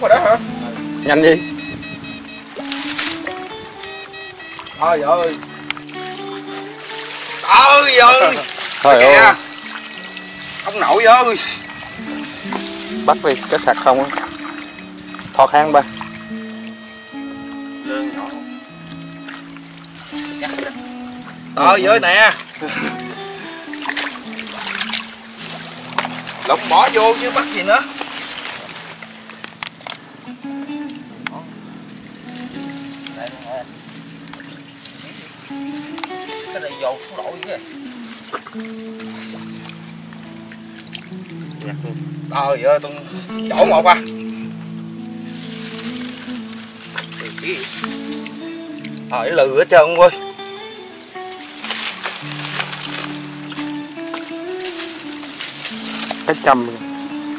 rồi đó hả? Nhanh đi. Trời ơi. Trời ơi. Trời ơi. Ông nội ơi. Bắt đi, cái sạc không á. Thọt hang ba. Lương nhỏ. Trời ơi nè. Lộng bỏ vô chứ bắt gì nữa. Cái này dầu không đổi kìa. Trời ơi, tôi chỗ một à. Trời lừ hết trơn ông ơi. Cái châm,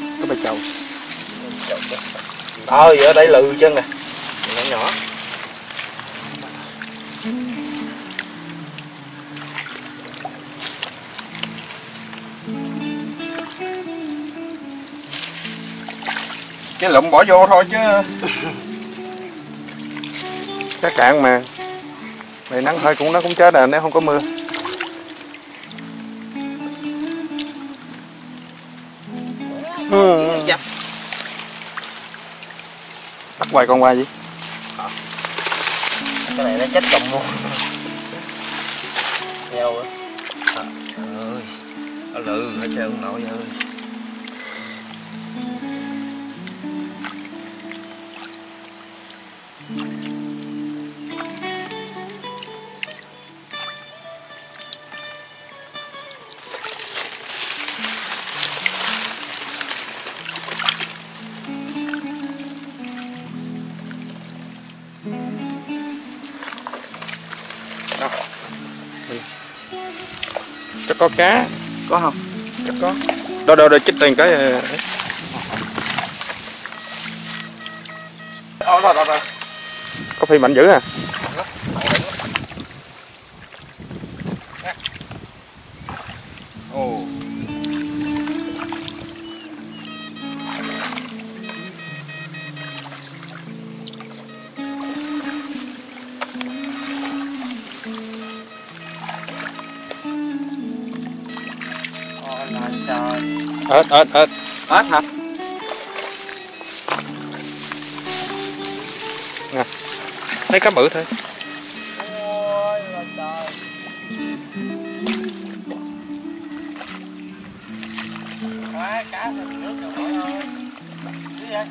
cái bài chầu. Trời ơi, đây lừ chân nè. Nhỏ nhỏ. Cái lụm bỏ vô thôi chứ. Cái cạn mà. Này nắng hơi cũng nó cũng chết rồi nếu không có mưa. Bắt hoài con qua gì? Cái này nó chết chồng luôn. Heo á. Trời ơi. Nó lừ hết trơn ông nội ơi. Chắc có cá. Có không? Chắc có. Đâu chích tiền cái. Rồi. Có phi mạnh dữ à. Ồ. Ếch Ếch hả? Nè. Thấy cá bự thôi. Ôi là trời. Quá cá lên nước rồi mọi ơi. Cái gì vậy?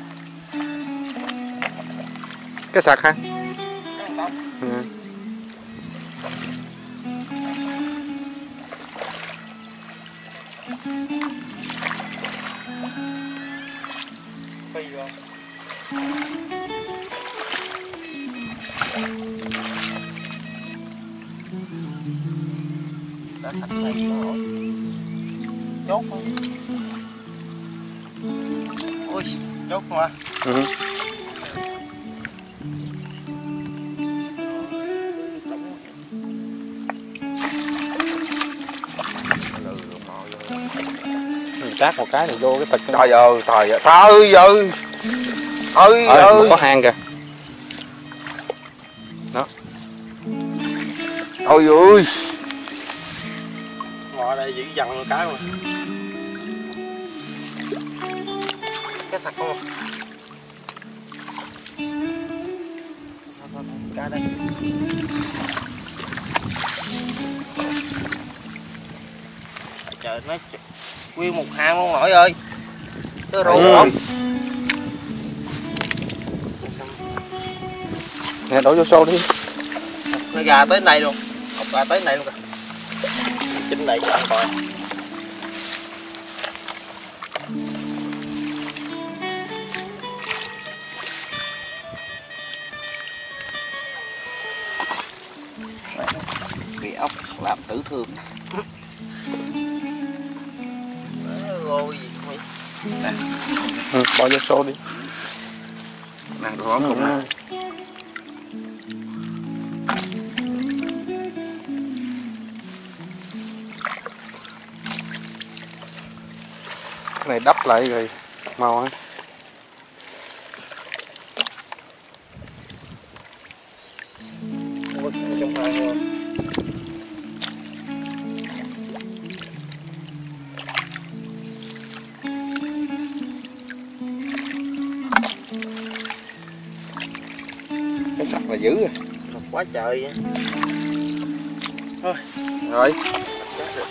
Cái sạc ha. Cái con tông. Ừ. Phi rồi. Đã sạch này rồi. Chốt không? Ôi, chốt không à? Ừ. Cát một cái thì vô cái tịch. Trời ơi, trời ơi. Có hang kìa. Đó. Ôi ơi. Ngồi đây dữ dằn cái mà. Cái sạch không? Thôi, cá đây. Trời nó nguyên một hang luôn nội ơi. Cái rô không? Nè đổ vô xô đi. Nó gà tới đây luôn. Học gà tới đây luôn kìa. Chính này cho coi. Bị ốc làm tử thương. Ôi gì không nè. Ừ, bỏ vô xô đi. Nè đồ cũng nè. Cái này đắp lại rồi màu á. là dữ rồi. Quá trời vậy. Thôi Rồi chết rồi.